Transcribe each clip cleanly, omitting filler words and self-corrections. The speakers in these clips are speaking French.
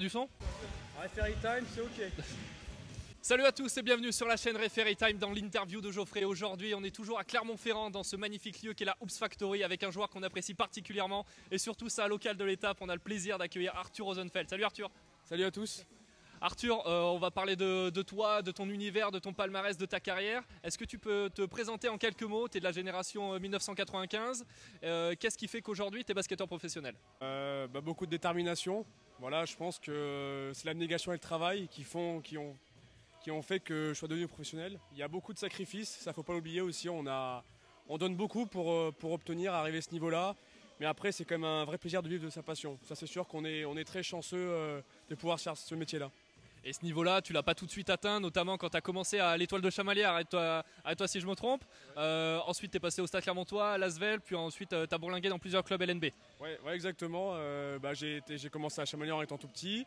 du son? Referee time, c'est ok. Salut à tous et bienvenue sur la chaîne Referee Time dans l'interview de Geoffrey. Aujourd'hui on est toujours à Clermont-Ferrand dans ce magnifique lieu qui est la Hoops Factory avec un joueur qu'on apprécie particulièrement et surtout ça local de l'étape. On a le plaisir d'accueillir Arthur Rosenfeld. Salut Arthur. Salut à tous. Arthur, on va parler de toi, de ton univers, de ton palmarès, de ta carrière. Est-ce que tu peux te présenter en quelques mots? Tu es de la génération 1995. Qu'est-ce qui fait qu'aujourd'hui tu es basketteur professionnel? Beaucoup de détermination. Voilà, je pense que c'est l'abnégation et le travail qui ont fait que je sois devenu professionnel. Il y a beaucoup de sacrifices, ça ne faut pas l'oublier aussi. On donne beaucoup pour obtenir, arriver à ce niveau-là. Mais après, c'est quand même un vrai plaisir de vivre de sa passion. Ça, c'est sûr qu'on est très chanceux de pouvoir faire ce métier-là. Et ce niveau-là, tu l'as pas tout de suite atteint, notamment quand tu as commencé à l'Étoile de Chamalières, arrête-toi si je me trompe. Ensuite, tu es passé au Stade Clermontois, à Lasvel, puis ensuite tu as bourlingué dans plusieurs clubs LNB. Ouais, exactement. J'ai commencé à Chamalières en étant tout petit.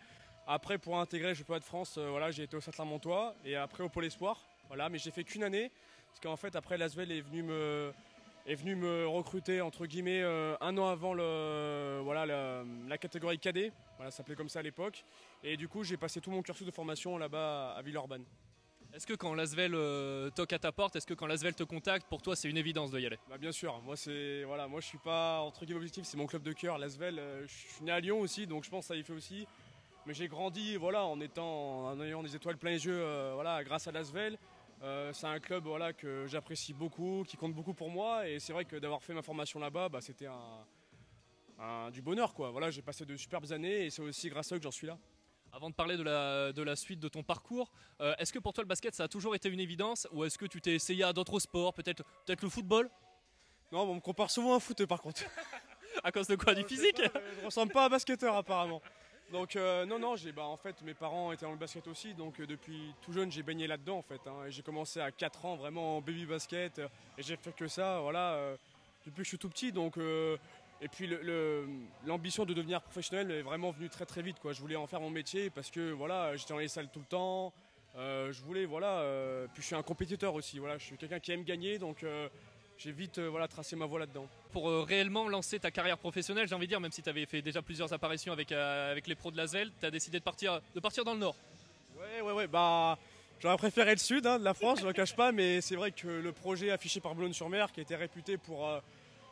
Après, pour intégrer le championnat de France, j'ai été au Stade Clermontois et après au Pôle Espoir. Voilà, mais j'ai fait qu'une année, parce qu'en fait, après, Lasvel est venu me recruter entre guillemets un an avant la catégorie cadet, voilà, ça s'appelait comme ça à l'époque, et du coup j'ai passé tout mon cursus de formation là-bas à Villeurbanne. Est-ce que quand Lasvel toque à ta porte, est-ce que quand Lasvel te contacte, pour toi c'est une évidence d'y aller? Bien sûr, moi je suis pas entre guillemets objectif, c'est mon club de cœur, Lasvel. Je suis né à Lyon aussi, donc je pense que ça y fait aussi, mais j'ai grandi en ayant des étoiles plein les yeux grâce à Lasvel. C'est un club que j'apprécie beaucoup, qui compte beaucoup pour moi, et c'est vrai que d'avoir fait ma formation là-bas, c'était du bonheur, quoi. Voilà, j'ai passé de superbes années et c'est aussi grâce à eux que j'en suis là. Avant de parler de la suite de ton parcours, est-ce que pour toi le basket ça a toujours été une évidence ou est-ce que tu t'es essayé à d'autres sports, peut-être le football? Non, on me compare souvent à un foot par contre. À cause de quoi? Du physique? Je ne ressemble pas à un basketteur apparemment. Donc en fait mes parents étaient dans le basket aussi, donc depuis tout jeune j'ai baigné là-dedans en fait, et j'ai commencé à 4 ans vraiment en baby basket et j'ai fait que ça depuis que je suis tout petit, donc et puis l'ambition de devenir professionnel est vraiment venue très très vite, quoi. Je voulais en faire mon métier parce que j'étais dans les salles tout le temps, je voulais puis je suis un compétiteur aussi, je suis quelqu'un qui aime gagner, donc j'ai vite tracé ma voie là-dedans. Pour réellement lancer ta carrière professionnelle, j'ai envie de dire, même si tu avais fait déjà plusieurs apparitions avec les pros de Lasvel, tu as décidé de partir dans le Nord. Ouais, j'aurais préféré le Sud de la France, je ne le cache pas, mais c'est vrai que le projet affiché par Boulogne-sur-Mer, qui était réputé pour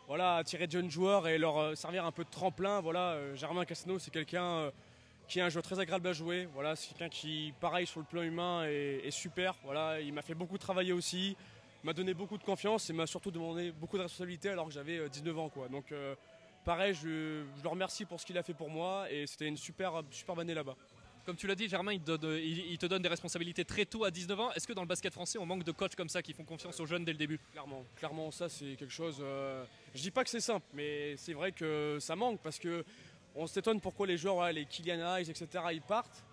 attirer de jeunes joueurs et leur servir un peu de tremplin, Germain Casano, c'est quelqu'un qui est un joueur très agréable à jouer, c'est quelqu'un qui, pareil, sur le plan humain, est super, il m'a fait beaucoup travailler aussi, m'a donné beaucoup de confiance et m'a surtout demandé beaucoup de responsabilités alors que j'avais 19 ans, quoi. Donc pareil, je le remercie pour ce qu'il a fait pour moi et c'était une superbe année là-bas. Comme tu l'as dit, Germain, il te donne des responsabilités très tôt à 19 ans. Est-ce que dans le basket français, on manque de coachs comme ça qui font confiance aux jeunes dès le début? Clairement, ça c'est quelque chose. Je dis pas que c'est simple, mais c'est vrai que ça manque parce que on s'étonne pourquoi les joueurs, les Kylian Hayes, etc., ils partent.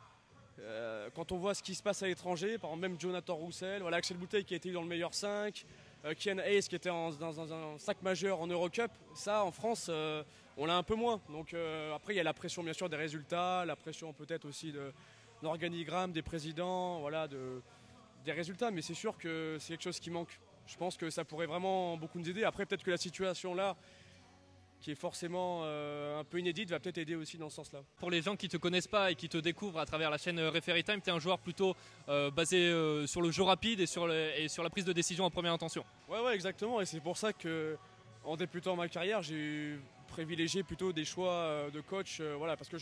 Quand on voit ce qui se passe à l'étranger, par exemple même Jonathan Roussel, Axel Bouteille qui a été dans le meilleur 5, Kylian Hayes qui était dans un 5 majeur en Eurocup, ça en France on l'a un peu moins. Donc après il y a la pression bien sûr des résultats, la pression peut-être aussi de l'organigramme, des présidents, des résultats, mais c'est sûr que c'est quelque chose qui manque. Je pense que ça pourrait vraiment beaucoup nous aider. Après peut-être que la situation là, qui est forcément un peu inédite, va peut-être aider aussi dans ce sens-là. Pour les gens qui ne te connaissent pas et qui te découvrent à travers la chaîne Referee Time, tu es un joueur plutôt basé sur le jeu rapide et sur la prise de décision en première intention. Ouais, exactement, et c'est pour ça que en débutant ma carrière, j'ai privilégié plutôt des choix de coach, parce que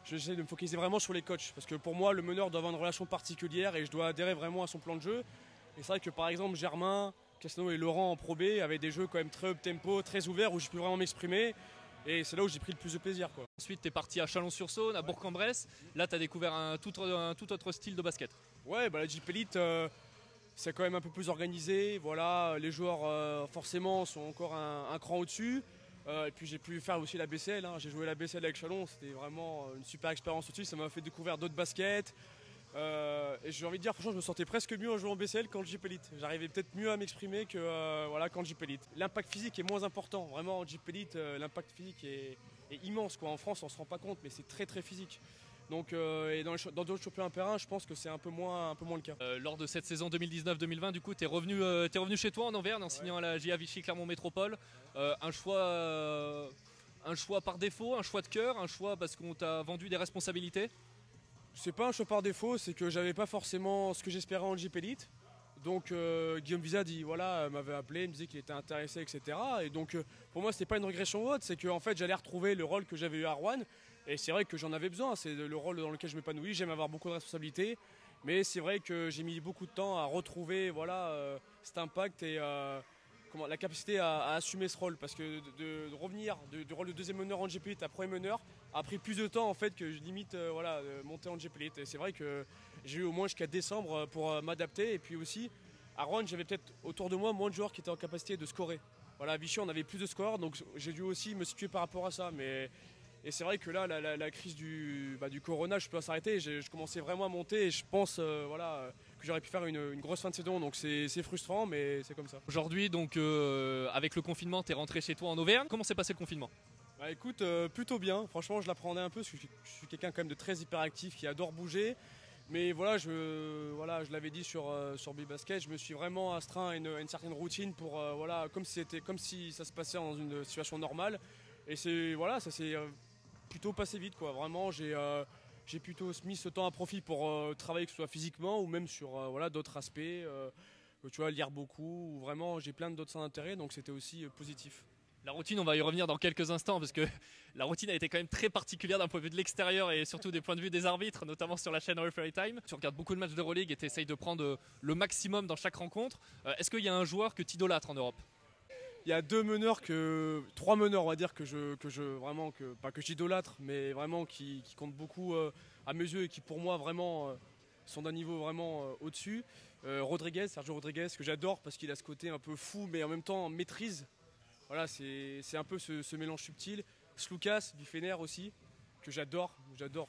j'essaie de me focaliser vraiment sur les coachs, parce que pour moi, le meneur doit avoir une relation particulière et je dois adhérer vraiment à son plan de jeu. Et c'est vrai que par exemple, Germain, Casano et Laurent en Pro B avaient des jeux quand même très up-tempo, très ouverts, où je peux vraiment m'exprimer. Et c'est là où j'ai pris le plus de plaisir, quoi. Ensuite, tu es parti à Chalon-sur-Saône, à Bourg-en-Bresse. Là, tu as découvert un tout autre style de basket. Ouais, la Jeep Elite, c'est quand même un peu plus organisé. Les joueurs, forcément, sont encore un cran au-dessus. Et puis j'ai pu faire aussi la BCL. J'ai joué la BCL avec Chalon, c'était vraiment une super expérience aussi. Ça m'a fait découvrir d'autres baskets. Et j'ai envie de dire, franchement, je me sentais presque mieux en jouant en BCL qu'en Jeep Elite. J'arrivais peut-être mieux à m'exprimer qu'en Jeep Elite. L'impact physique est moins important. Vraiment, en Jeep Elite, l'impact physique est immense, quoi. En France, on ne se rend pas compte, mais c'est très très physique. Donc, et dans d'autres championnats impériens, je pense que c'est un peu moins le cas. Lors de cette saison 2019-2020, du coup, tu es revenu chez toi en Auvergne en signant à la GA Vichy Clermont Métropole. Un choix par défaut, un choix de cœur, un choix parce qu'on t'a vendu des responsabilités? C'est pas un choix par défaut, c'est que j'avais pas forcément ce que j'espérais en GP Elite. Donc Guillaume Visa m'avait appelé, il me disait qu'il était intéressé, etc. Et donc pour moi c'était pas une régression haute, c'est qu'en fait j'allais retrouver le rôle que j'avais eu à Rouen. Et c'est vrai que j'en avais besoin, c'est le rôle dans lequel je m'épanouis, j'aime avoir beaucoup de responsabilités. Mais c'est vrai que j'ai mis beaucoup de temps à retrouver cet impact et la capacité à assumer ce rôle. Parce que de revenir du rôle de deuxième meneur en GP Elite à premier meneur a pris plus de temps en fait que je limite monter en GP Elite. Et c'est vrai que j'ai eu au moins jusqu'à décembre pour m'adapter. Et puis aussi, à Rouen, j'avais peut-être autour de moi moins de joueurs qui étaient en capacité de scorer. Voilà, à Vichy, on avait plus de scores, donc j'ai dû aussi me situer par rapport à ça. Et c'est vrai que là, la crise du Corona, je peux s'arrêter. Je commençais vraiment à monter et je pense que j'aurais pu faire une grosse fin de saison. Donc c'est frustrant, mais c'est comme ça. Aujourd'hui, donc avec le confinement, tu es rentré chez toi en Auvergne. Comment s'est passé le confinement? Bah écoute, plutôt bien. Franchement, je l'appréhendais un peu parce que je suis quelqu'un quand même de très hyperactif qui adore bouger. Mais voilà, je l'avais dit sur Bibasket, je me suis vraiment astreint à une certaine routine pour comme si ça se passait dans une situation normale. Et ça s'est plutôt passé vite quoi. Vraiment, j'ai plutôt mis ce temps à profit pour travailler, que ce soit physiquement ou même sur d'autres aspects. Tu vois, lire beaucoup. Ou vraiment, j'ai plein d'autres centres d'intérêt, donc c'était aussi positif. La routine, on va y revenir dans quelques instants parce que la routine a été quand même très particulière d'un point de vue de l'extérieur et surtout des points de vue des arbitres, notamment sur la chaîne Referee Time. Tu regardes beaucoup de matchs d'Euroleague et tu essayes de prendre le maximum dans chaque rencontre. Est-ce qu'il y a un joueur que tu idolâtres en Europe? Il y a trois meneurs, on va dire, pas que j'idolâtre, mais vraiment qui comptent beaucoup à mes yeux et qui pour moi vraiment sont d'un niveau vraiment au-dessus. Sergio Rodriguez, que j'adore parce qu'il a ce côté un peu fou mais en même temps maîtrise. Voilà, c'est un peu ce mélange subtil. Slukas du Fener aussi, que j'adore,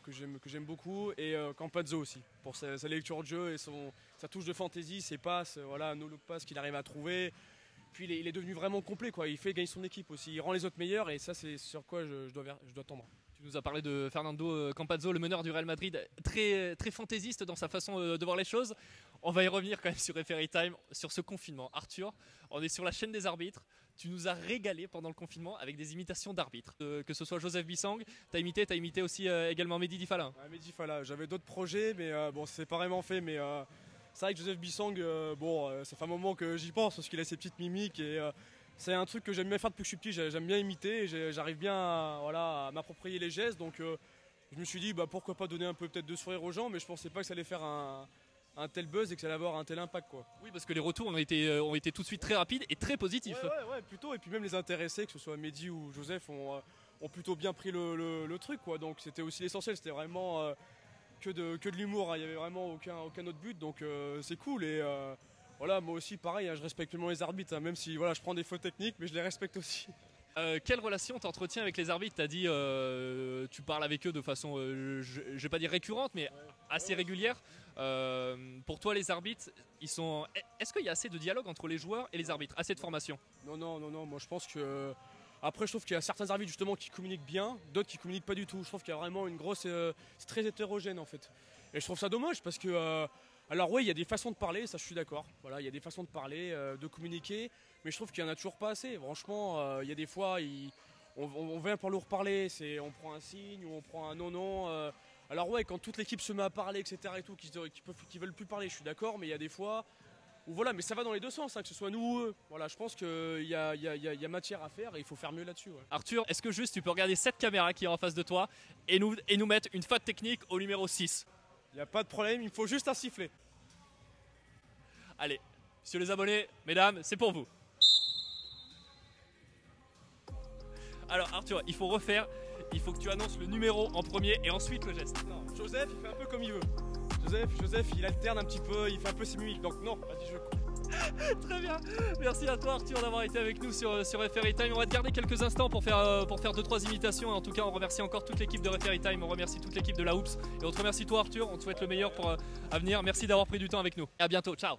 que j'aime beaucoup. Et Campazzo aussi, pour sa lecture de jeu et sa touche de fantaisie, ses passes, no look pass qu'il arrive à trouver. Puis il est devenu vraiment complet, quoi. Il fait gagner son équipe aussi, il rend les autres meilleurs et ça c'est sur quoi je dois tendre. Tu nous as parlé de Fernando Campazzo, le meneur du Real Madrid, très, très fantaisiste dans sa façon de voir les choses. On va y revenir quand même sur Referee Time, sur ce confinement. Arthur, on est sur la chaîne des arbitres. Tu nous as régalé pendant le confinement avec des imitations d'arbitres. Que ce soit Joseph Bissang, tu as imité aussi également Mehdi Difala. Mehdi Difala, j'avais d'autres projets, mais c'est pas vraiment fait. Mais c'est vrai que Joseph Bissang, ça fait un moment que j'y pense parce qu'il a ses petites mimiques. Et c'est un truc que j'aime bien faire depuis que je suis petit. J'aime bien imiter et j'arrive bien à m'approprier les gestes. Donc je me suis dit pourquoi pas donner un peu peut-être de sourire aux gens, mais je pensais pas que ça allait faire un tel buzz et que ça allait avoir un tel impact quoi. Oui, parce que les retours ont été tout de suite très rapides et très positifs. Ouais, plutôt. Et puis même les intéressés, que ce soit Mehdi ou Joseph, ont plutôt bien pris le truc quoi. Donc c'était aussi l'essentiel, c'était vraiment que de l'humour, hein. Il n'y avait vraiment aucun autre but, donc c'est cool. Et moi aussi pareil, hein, je respecte vraiment les arbitres, hein, même si je prends des fautes techniques, mais je les respecte aussi. Quelle relation t'entretiens avec les arbitres? Tu as dit tu parles avec eux de façon, je vais pas dire récurrente, mais assez régulière. Pour toi, les arbitres, est-ce qu'il y a assez de dialogue entre les joueurs et les arbitres? Assez de formation? Non, moi je pense que... Après, je trouve qu'il y a certains arbitres justement qui communiquent bien, d'autres qui communiquent pas du tout. Je trouve qu'il y a vraiment une grosse... c'est très hétérogène en fait. Et je trouve ça dommage parce que... alors oui, il y a des façons de parler, ça je suis d'accord. Voilà, il y a des façons de parler, de communiquer, mais je trouve qu'il n'y en a toujours pas assez. Franchement, il y a des fois, on vient pour leur parler, on prend un signe ou on prend un non. Alors ouais, quand toute l'équipe se met à parler, etc. et tout, qui veulent plus parler, je suis d'accord, mais il y a des fois... mais ça va dans les deux sens, hein, que ce soit nous ou eux. Voilà, je pense qu'il y a matière à faire et il faut faire mieux là-dessus. Ouais. Arthur, est-ce que juste tu peux regarder cette caméra qui est en face de toi et nous mettre une faute technique au numéro 6? Il n'y a pas de problème, il faut juste un sifflet. Allez, messieurs les abonnés, mesdames, c'est pour vous. Alors Arthur, il faut que tu annonces le numéro en premier et ensuite le geste. Non, Joseph, il fait un peu comme il veut. Joseph, il alterne un petit peu, il fait un peu ses mimiques, donc non, vas-y, je... Très bien, merci à toi Arthur d'avoir été avec nous sur Referee Time. On va te garder quelques instants pour faire 2-3 imitations. En tout cas, on remercie encore toute l'équipe de Referee Time, on remercie toute l'équipe de la Hoops et on te remercie toi Arthur, on te souhaite le meilleur pour à venir. Merci d'avoir pris du temps avec nous. Et à bientôt, ciao.